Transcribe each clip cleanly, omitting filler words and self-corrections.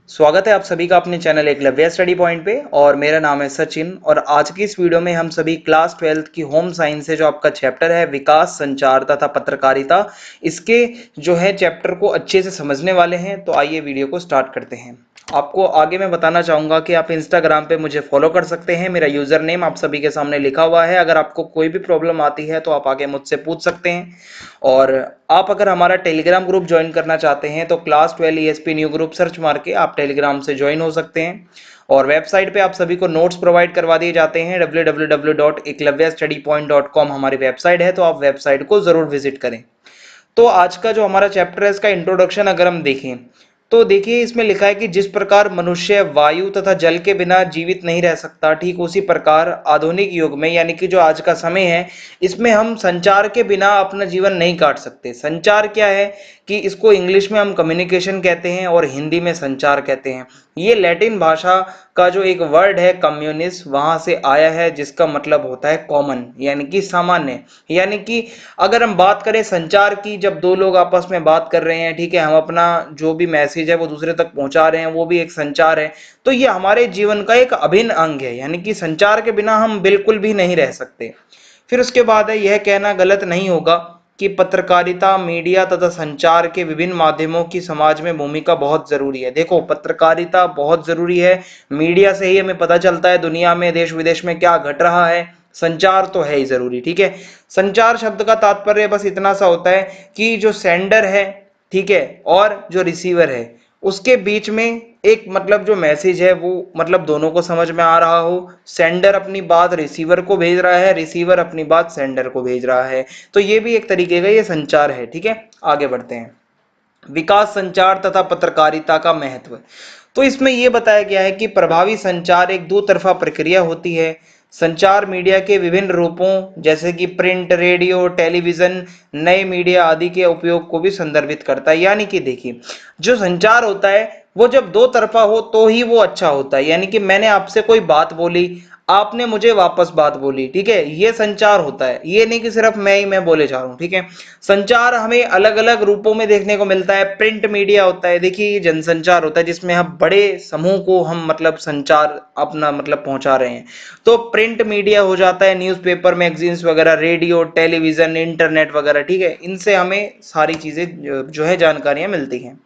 स्वागत है आप सभी का अपने चैनल एकलव्य स्टडी पॉइंट पे। और मेरा नाम है सचिन और आज की इस वीडियो में हम सभी क्लास 12th की होम साइंस से जो आपका चैप्टर है विकास, संचार तथा पत्रकारिता, इसके जो है चैप्टर को अच्छे से समझने वाले हैं। तो आइए वीडियो को स्टार्ट करते हैं। आपको आगे मैं बताना चाहूँगा कि आप इंस्टाग्राम पे मुझे फॉलो कर सकते हैं। मेरा यूज़र नेम आप सभी के सामने लिखा हुआ है। अगर आपको कोई भी प्रॉब्लम आती है तो आप आगे मुझसे पूछ सकते हैं। और आप अगर हमारा टेलीग्राम ग्रुप ज्वाइन करना चाहते हैं तो class 12 ESP new group search मार के आप टेलीग्राम से ज्वाइन हो सकते हैं। और वेबसाइट पे आप सभी को नोट्स प्रोवाइड करवा दिए जाते हैं। www.eklavyastudypoint.com हमारी वेबसाइट है, तो आप वेबसाइट को जरूर विजिट करें। तो आज का जो हमारा चैप्टर है इसका इंट्रोडक्शन अगर हम देखें तो देखिए इसमें लिखा है कि जिस प्रकार मनुष्य वायु तथा जल के बिना जीवित नहीं रह सकता, ठीक उसी प्रकार आधुनिक युग में यानी कि जो आज का समय है इसमें हम संचार के बिना अपना जीवन नहीं काट सकते। संचार क्या है कि इसको इंग्लिश में हम कम्युनिकेशन कहते हैं और हिंदी में संचार कहते हैं। ये लैटिन भाषा का जो एक वर्ड है कम्युनिस, वहां से आया है, जिसका मतलब होता है कॉमन यानी कि सामान्य। यानी कि अगर हम बात करें संचार की, जब दो लोग आपस में बात कर रहे हैं, ठीक है, हम अपना जो भी मैसेज है वो दूसरे तक पहुंचा रहे हैं, वो भी एक संचार है। तो ये हमारे जीवन का एक अभिन्न अंग है, यानी कि संचार के बिना हम बिल्कुल भी नहीं रह सकते। फिर उसके बाद है, यह कहना गलत नहीं होगा कि पत्रकारिता, मीडिया तथा संचार के विभिन्न माध्यमों की समाज में भूमिका बहुत जरूरी है। देखो, पत्रकारिता बहुत जरूरी है। मीडिया से ही हमें पता चलता है दुनिया में, देश विदेश में क्या घट रहा है। संचार तो है ही जरूरी, ठीक है। संचार शब्द का तात्पर्य बस इतना सा होता है कि जो सेंडर है, ठीक है, और जो रिसीवर है, उसके बीच में एक मतलब जो मैसेज है वो मतलब दोनों को समझ में आ रहा हो। सेंडर अपनी बात रिसीवर को भेज रहा है, रिसीवर अपनी बात सेंडर को भेज रहा है। तो ये भी एक तरीके का ये संचार है, ठीक है। आगे बढ़ते हैं। विकास, संचार तथा पत्रकारिता का महत्व। तो इसमें यह बताया गया है कि प्रभावी संचार एक दो तरफा प्रक्रिया होती है। संचार मीडिया के विभिन्न रूपों जैसे कि प्रिंट, रेडियो, टेलीविजन, नए मीडिया आदि के उपयोग को भी संदर्भित करता है। यानी कि देखिए, जो संचार होता है वो जब दो तरफा हो तो ही वो अच्छा होता है। यानी कि मैंने आपसे कोई बात बोली, आपने मुझे वापस बात बोली, ठीक है, ये संचार होता है। ये नहीं कि सिर्फ मैं बोले जा रहा हूं, ठीक है। संचार हमें अलग अलग रूपों में देखने को मिलता है। प्रिंट मीडिया होता है, देखिए ये जनसंचार होता है जिसमें हम बड़े समूह को हम मतलब संचार अपना मतलब पहुंचा रहे हैं। तो प्रिंट मीडिया हो जाता है न्यूज़पेपर, मैगजीन्स वगैरह, रेडियो, टेलीविजन, इंटरनेट वगैरह, ठीक है। इनसे हमें सारी चीजें जो है जानकारियां मिलती हैं।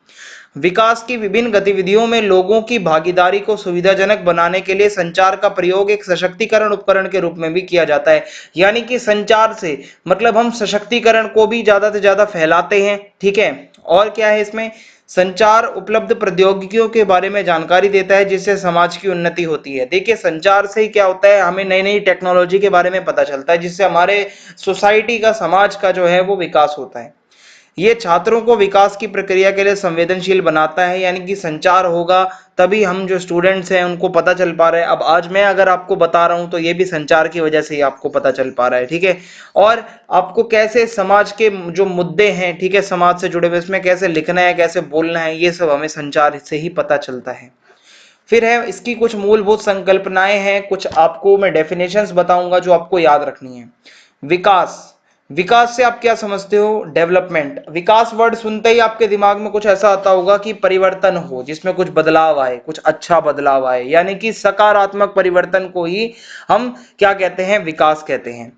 विकास की विभिन्न गतिविधियों में लोगों की भागीदारी को सुविधाजनक बनाने के लिए संचार का प्रयोग एक सशक्तिकरण उपकरण के रूप में भी किया जाता है। यानी कि संचार से मतलब हम सशक्तिकरण को भी ज्यादा से ज्यादा फैलाते हैं, ठीक है। और क्या है इसमें, संचार उपलब्ध प्रौद्योगिकियों के बारे में जानकारी देता है जिससे समाज की उन्नति होती है। देखिए, संचार से ही क्या होता है, हमें नई नई टेक्नोलॉजी के बारे में पता चलता है जिससे हमारे सोसाइटी का, समाज का जो है वो विकास होता है। ये छात्रों को विकास की प्रक्रिया के लिए संवेदनशील बनाता है। यानी कि संचार होगा तभी हम जो स्टूडेंट्स हैं उनको पता चल पा रहा है। अब आज मैं अगर आपको बता रहा हूं तो ये भी संचार की वजह से ही आपको पता चल पा रहा है, ठीक है। और आपको कैसे समाज के जो मुद्दे हैं, ठीक है, समाज से जुड़े हुए, इसमें कैसे लिखना है, कैसे बोलना है, ये सब हमें संचार से ही पता चलता है। फिर है इसकी कुछ मूलभूत संकल्पनाएं हैं, कुछ आपको मैं डेफिनेशंस बताऊंगा जो आपको याद रखनी है। विकास, विकास से आप क्या समझते हो, डेवलपमेंट। विकास वर्ड सुनते ही आपके दिमाग में कुछ ऐसा आता होगा कि परिवर्तन हो, जिसमें कुछ बदलाव आए, कुछ अच्छा बदलाव आए, यानी कि सकारात्मक परिवर्तन को ही हम क्या कहते हैं, विकास कहते हैं।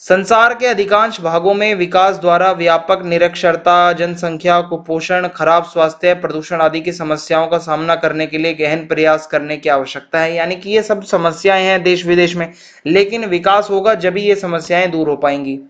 संसार के अधिकांश भागों में विकास द्वारा व्यापक निरक्षरता, जनसंख्या कुपोषण, खराब स्वास्थ्य, प्रदूषण आदि की समस्याओं का सामना करने के लिए गहन प्रयास करने की आवश्यकता है। यानी कि ये सब समस्याएं हैं देश विदेश में, लेकिन विकास होगा जब ही ये समस्याएं दूर हो पाएंगी।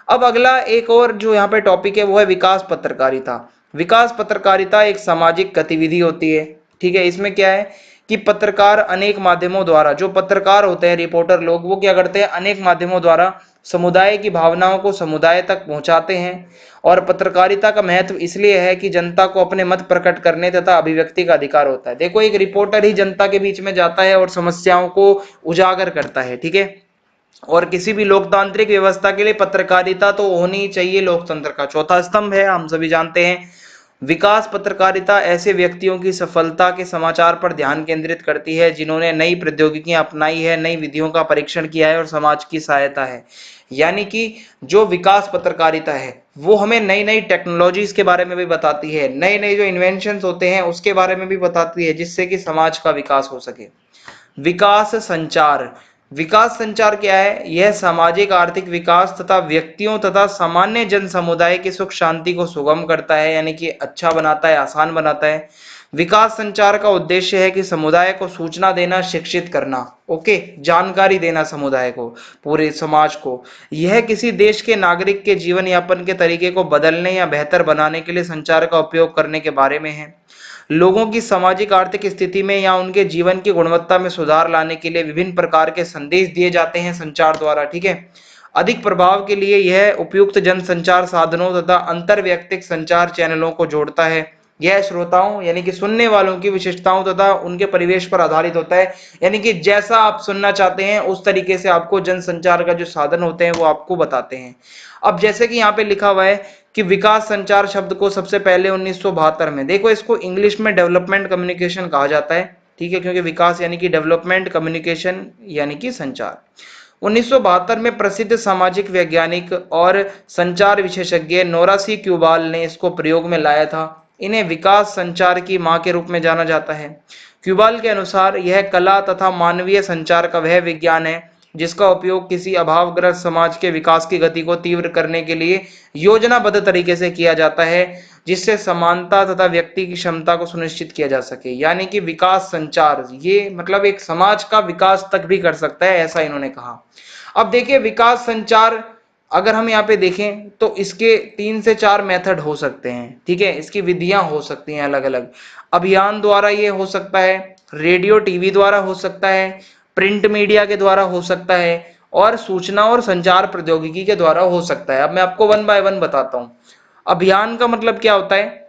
अब अगला एक और जो यहाँ पे टॉपिक है वो है विकास पत्रकारिता। विकास पत्रकारिता एक सामाजिक गतिविधि होती है, ठीक है। इसमें क्या है कि पत्रकार अनेक माध्यमों द्वारा, जो पत्रकार होते हैं, रिपोर्टर लोग, वो क्या करते हैं, अनेक माध्यमों द्वारा समुदाय की भावनाओं को समुदाय तक पहुंचाते हैं। और पत्रकारिता का महत्व इसलिए है कि जनता को अपने मत प्रकट करने तथा अभिव्यक्ति का अधिकार होता है। देखो, एक रिपोर्टर ही जनता के बीच में जाता है और समस्याओं को उजागर करता है, ठीक है। और किसी भी लोकतांत्रिक व्यवस्था के लिए पत्रकारिता तो होनी चाहिए, लोकतंत्र का चौथा स्तंभ है, हम सभी जानते हैं। विकास पत्रकारिता ऐसे व्यक्तियों की सफलता के समाचार पर ध्यान केंद्रित करती है जिन्होंने नई प्रौद्योगिकियां अपनाई है, नई विधियों का परीक्षण किया है और समाज की सहायता है। यानी कि जो विकास पत्रकारिता है वो हमें नई नई टेक्नोलॉजीज के बारे में भी बताती है, नए नए जो इन्वेंशंस होते हैं उसके बारे में भी बताती है, जिससे कि समाज का विकास हो सके। विकास संचार। विकास संचार क्या है? यह सामाजिक आर्थिक विकास तथा व्यक्तियों तथा सामान्य जन समुदाय की सुख शांति को सुगम करता है, यानी कि अच्छा बनाता है, आसान बनाता है। विकास संचार का उद्देश्य है कि समुदाय को सूचना देना, शिक्षित करना, ओके, जानकारी देना समुदाय को, पूरे समाज को। यह किसी देश के नागरिक के जीवन यापन के तरीके को बदलने या बेहतर बनाने के लिए संचार का उपयोग करने के बारे में है। लोगों की सामाजिक आर्थिक स्थिति में या उनके जीवन की गुणवत्ता में सुधार लाने के लिए विभिन्न प्रकार के संदेश दिए जाते हैं संचार द्वारा, ठीक है। अधिक प्रभाव के लिए यह उपयुक्त जन संचार साधनों तथा अंतर व्यक्तिक संचार चैनलों को जोड़ता है। यह श्रोताओं यानी कि सुनने वालों की विशेषताओं तथा उनके परिवेश पर आधारित होता है, यानी कि जैसा आप सुनना चाहते हैं उस तरीके से आपको जन संचार का जो साधन होते हैं वो आपको बताते हैं। अब जैसे कि यहाँ पे लिखा हुआ है कि विकास संचार शब्द को सबसे पहले 1972 में, देखो इसको इंग्लिश में डेवलपमेंट कम्युनिकेशन कहा जाता है, ठीक है, क्योंकि विकास यानी कि डेवलपमेंट, कम्युनिकेशन यानी कि संचार। 1972 में प्रसिद्ध सामाजिक वैज्ञानिक और संचार विशेषज्ञ नोरा सी क्यूबाल ने इसको प्रयोग में लाया था। इन्हें विकास संचार की मां के रूप में जाना जाता है। क्यूबाल के अनुसार यह कला तथा मानवीय संचार का वह विज्ञान है जिसका उपयोग किसी अभावग्रस्त समाज के विकास की गति को तीव्र करने के लिए योजनाबद्ध तरीके से किया जाता है, जिससे समानता तथा व्यक्ति की क्षमता को सुनिश्चित किया जा सके। यानी कि विकास संचार ये मतलब एक समाज का विकास तक भी कर सकता है, ऐसा इन्होंने कहा। अब देखिए विकास संचार अगर हम यहाँ पे देखें तो इसके 3 से 4 मेथड हो सकते हैं, ठीक है, इसकी विधियां हो सकती हैं अलग अलग। अभियान द्वारा ये हो सकता है, रेडियो टीवी द्वारा हो सकता है, प्रिंट मीडिया के द्वारा हो सकता है, और सूचना और संचार प्रौद्योगिकी के द्वारा हो सकता है। अब मैं आपको वन बाय वन बताता हूँ। अभियान का मतलब क्या होता है?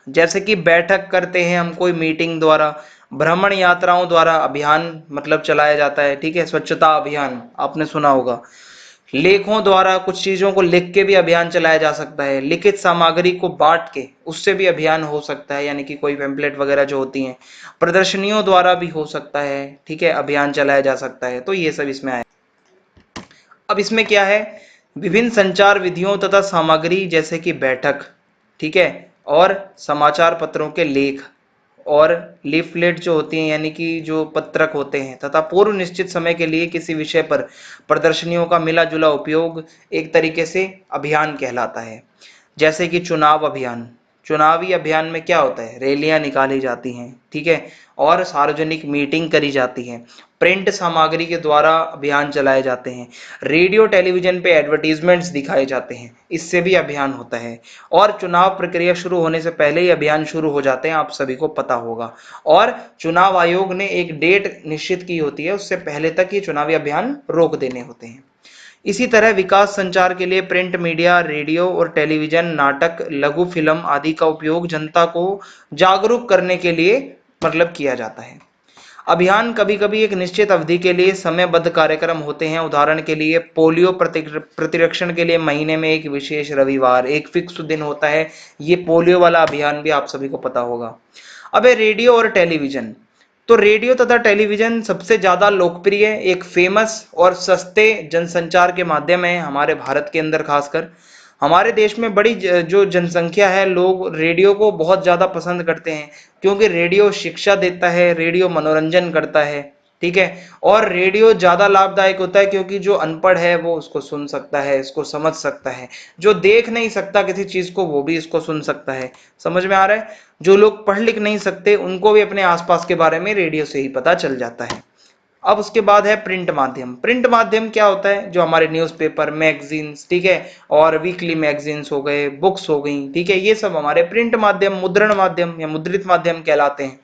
जैसे कि बैठक करते हैं हम कोई मीटिंग द्वारा, भ्रमण यात्राओं द्वारा अभियान मतलब चलाया जाता है, ठीक है, स्वच्छता अभियान आपने सुना होगा। लेखों द्वारा कुछ चीजों को लिख के भी अभियान चलाया जा सकता है, लिखित सामग्री को बांट के उससे भी अभियान हो सकता है, यानी कि कोई पेम्पलेट वगैरह जो होती हैं। प्रदर्शनियों द्वारा भी हो सकता है, ठीक है, अभियान चलाया जा सकता है। तो ये सब इसमें आए। अब इसमें क्या है? विभिन्न संचार विधियों तथा सामग्री जैसे कि बैठक, ठीक है, और समाचार पत्रों के लेख और लीफलेट जो होती हैं, यानी कि जो पत्रक होते हैं, तथा पूर्व निश्चित समय के लिए किसी विषय पर प्रदर्शनियों का मिला जुला उपयोग एक तरीके से अभियान कहलाता है। जैसे कि चुनाव अभियान। चुनावी अभियान में क्या होता है? रैलियां निकाली जाती हैं, ठीक है, और सार्वजनिक मीटिंग करी जाती है। प्रिंट सामग्री के द्वारा अभियान चलाए जाते हैं। रेडियो टेलीविजन पे एडवर्टीजमेंट्स दिखाए जाते हैं, इससे भी अभियान होता है। और चुनाव प्रक्रिया शुरू होने से पहले ही अभियान शुरू हो जाते हैं, आप सभी को पता होगा। और चुनाव आयोग ने एक डेट निश्चित की होती है, उससे पहले तक ये चुनावी अभियान रोक देने होते हैं। इसी तरह विकास संचार के लिए प्रिंट मीडिया, रेडियो और टेलीविजन, नाटक, लघु फिल्म आदि का उपयोग जनता को जागरूक करने के लिए मतलब किया जाता है। अभियान कभी कभी एक निश्चित अवधि के लिए समयबद्ध कार्यक्रम होते हैं। उदाहरण के लिए पोलियो प्रतिरक्षण के लिए महीने में एक विशेष रविवार, एक फिक्स दिन होता है। ये पोलियो वाला अभियान भी आप सभी को पता होगा। अब है रेडियो और टेलीविजन। तो रेडियो तथा टेलीविजन सबसे ज्यादा लोकप्रिय, एक फेमस और सस्ते जनसंचार के माध्यम है हमारे भारत के अंदर। खासकर हमारे देश में बड़ी जो जनसंख्या है, लोग रेडियो को बहुत ज्यादा पसंद करते हैं, क्योंकि रेडियो शिक्षा देता है, रेडियो मनोरंजन करता है, ठीक है। और रेडियो ज्यादा लाभदायक होता है क्योंकि जो अनपढ़ है वो उसको सुन सकता है, इसको समझ सकता है। जो देख नहीं सकता किसी चीज को वो भी इसको सुन सकता है। समझ में आ रहा है? जो लोग पढ़ लिख नहीं सकते उनको भी अपने आसपास के बारे में रेडियो से ही पता चल जाता है। अब उसके बाद है प्रिंट माध्यम। प्रिंट माध्यम क्या होता है? जो हमारे न्यूज़पेपर, मैगजीन्स, ठीक है, और वीकली मैगजीन्स हो गए, बुक्स हो गई, ठीक है, ये सब हमारे प्रिंट माध्यम, मुद्रण माध्यम या मुद्रित माध्यम कहलाते हैं।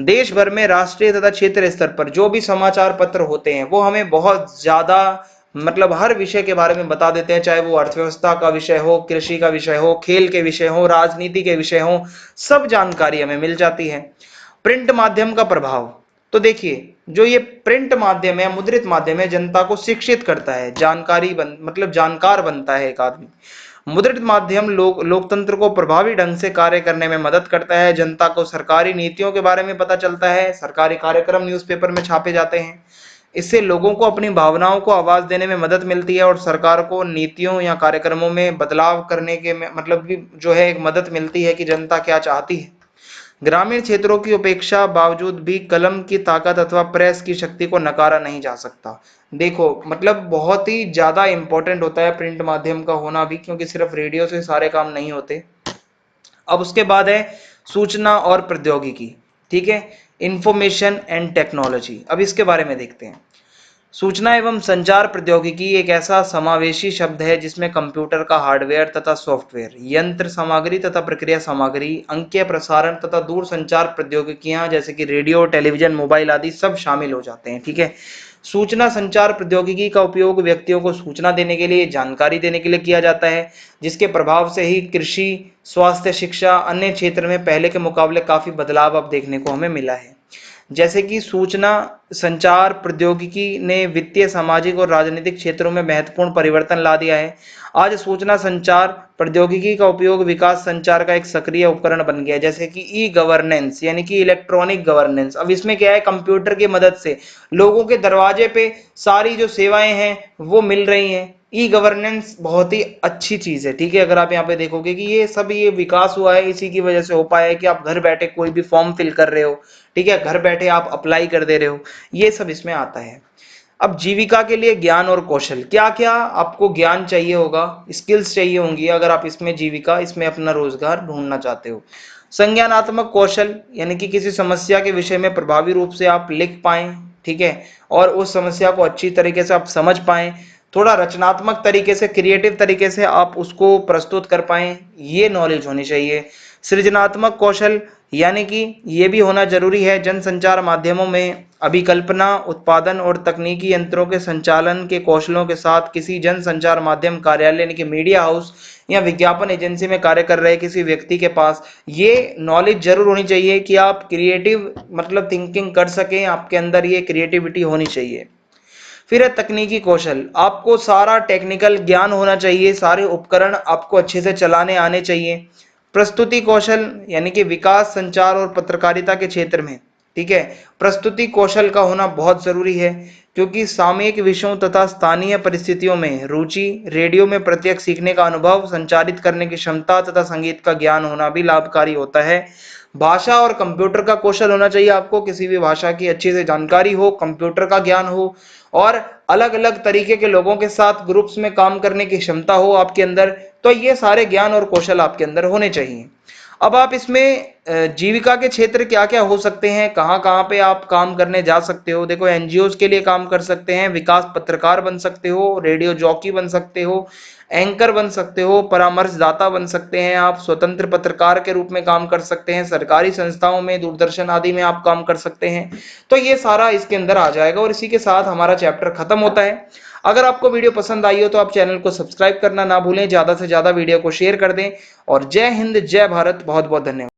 देश भर में राष्ट्रीय तथा क्षेत्रीय स्तर पर जो भी समाचार पत्र होते हैं वो हमें बहुत ज्यादा मतलब हर विषय के बारे में बता देते हैं, चाहे वो अर्थव्यवस्था का विषय हो, कृषि का विषय हो, खेल के विषय हो, राजनीति के विषय हो, सब जानकारी हमें मिल जाती है। प्रिंट माध्यम का प्रभाव। तो देखिए जो ये प्रिंट माध्यम है, मुद्रित माध्यम है, जनता को शिक्षित करता है, जानकारी मतलब जानकार बनता है एक आदमी। मुद्रित माध्यम लोकतंत्र को प्रभावी ढंग से कार्य करने में मदद करता है। जनता को सरकारी नीतियों के बारे में पता चलता है, सरकारी कार्यक्रम न्यूज़पेपर में छापे जाते हैं। इससे लोगों को अपनी भावनाओं को आवाज देने में मदद मिलती है और सरकार को नीतियों या कार्यक्रमों में बदलाव करने के मतलब कि जो है एक मदद मिलती है कि जनता क्या चाहती है। ग्रामीण क्षेत्रों की उपेक्षा बावजूद भी कलम की ताकत अथवा प्रेस की शक्ति को नकारा नहीं जा सकता। देखो मतलब बहुत ही ज्यादा इंपॉर्टेंट होता है प्रिंट माध्यम का होना भी, क्योंकि सिर्फ रेडियो से सारे काम नहीं होते। अब उसके बाद है सूचना और प्रौद्योगिकी, ठीक है, इंफॉर्मेशन एंड टेक्नोलॉजी। अब इसके बारे में देखते हैं। सूचना एवं संचार प्रौद्योगिकी एक ऐसा समावेशी शब्द है जिसमें कंप्यूटर का हार्डवेयर तथा सॉफ्टवेयर, यंत्र सामग्री तथा प्रक्रिया सामग्री, अंकीय प्रसारण तथा दूर संचार प्रौद्योगिकियां जैसे कि रेडियो, टेलीविजन, मोबाइल आदि सब शामिल हो जाते हैं। ठीक है, सूचना संचार प्रौद्योगिकी का उपयोग व्यक्तियों को सूचना देने के लिए, जानकारी देने के लिए किया जाता है, जिसके प्रभाव से ही कृषि, स्वास्थ्य, शिक्षा, अन्य क्षेत्र में पहले के मुकाबले काफी बदलाव अब देखने को हमें मिला है। जैसे कि सूचना संचार प्रौद्योगिकी ने वित्तीय, सामाजिक और राजनीतिक क्षेत्रों में महत्वपूर्ण परिवर्तन ला दिया है। आज सूचना संचार प्रौद्योगिकी का उपयोग विकास संचार का एक सक्रिय उपकरण बन गया है। जैसे कि ई गवर्नेंस यानी कि इलेक्ट्रॉनिक गवर्नेंस। अब इसमें क्या है, कंप्यूटर की मदद से लोगों के दरवाजे पे सारी जो सेवाएं हैं वो मिल रही हैं। ई गवर्नेंस बहुत ही अच्छी चीज है। ठीक है, अगर आप यहाँ पे देखोगे कि ये सब ये विकास हुआ है इसी की वजह से हो पाया है कि आप घर बैठे कोई भी फॉर्म फिल कर रहे हो, ठीक है, घर बैठे आप अप्लाई कर दे रहे हो, ये सब इसमें आता है। अब जीविका के लिए ज्ञान और कौशल, क्या क्या आपको ज्ञान चाहिए होगा, स्किल्स चाहिए होंगी अगर आप इसमें जीविका, इसमें अपना रोजगार ढूंढना चाहते हो। संज्ञानात्मक कौशल यानी कि किसी समस्या के विषय में प्रभावी रूप से आप लिख पाएं, ठीक है, और उस समस्या को अच्छी तरीके से आप समझ पाएं, थोड़ा रचनात्मक तरीके से, क्रिएटिव तरीके से आप उसको प्रस्तुत कर पाएं, ये नॉलेज होनी चाहिए। सृजनात्मक कौशल यानी कि ये भी होना जरूरी है। जनसंचार माध्यमों में अभिकल्पना, उत्पादन और तकनीकी यंत्रों के संचालन के कौशलों के साथ किसी जनसंचार माध्यम कार्यालय यानी कि मीडिया हाउस या विज्ञापन एजेंसी में कार्य कर रहे किसी व्यक्ति के पास ये नॉलेज जरूर होनी चाहिए कि आप क्रिएटिव मतलब थिंकिंग कर सकें, आपके अंदर ये क्रिएटिविटी होनी चाहिए। फिर है तकनीकी कौशल, आपको सारा टेक्निकल ज्ञान होना चाहिए, सारे उपकरण आपको अच्छे से चलाने आने चाहिए। प्रस्तुति कौशल यानी कि विकास, संचार और पत्रकारिता के क्षेत्र में, ठीक है, प्रस्तुति कौशल का होना बहुत जरूरी है, क्योंकि सामयिक विषयों तथा स्थानीय परिस्थितियों में रुचि, रेडियो में प्रत्यक्ष सीखने का अनुभव, संचारित करने की क्षमता तथा संगीत का ज्ञान होना भी लाभकारी होता है। भाषा और कंप्यूटर का कौशल होना चाहिए, आपको किसी भी भाषा की अच्छी से जानकारी हो, कंप्यूटर का ज्ञान हो और अलग अलग तरीके के लोगों के साथ ग्रुप्स में काम करने की क्षमता हो आपके अंदर। तो ये सारे ज्ञान और कौशल आपके अंदर होने चाहिए। अब आप इसमें जीविका के क्षेत्र क्या क्या हो सकते हैं, कहाँ कहाँ पे आप काम करने जा सकते हो। देखो, एनजीओ के लिए काम कर सकते हैं, विकास पत्रकार बन सकते हो, रेडियो जॉकी बन सकते हो, एंकर बन सकते हो, परामर्शदाता बन सकते हैं, आप स्वतंत्र पत्रकार के रूप में काम कर सकते हैं, सरकारी संस्थाओं में, दूरदर्शन आदि में आप काम कर सकते हैं। तो ये सारा इसके अंदर आ जाएगा और इसी के साथ हमारा चैप्टर खत्म होता है। अगर आपको वीडियो पसंद आई हो तो आप चैनल को सब्सक्राइब करना ना भूलें, ज्यादा से ज्यादा वीडियो को शेयर कर दें। और जय हिंद, जय भारत, बहुत बहुत धन्यवाद।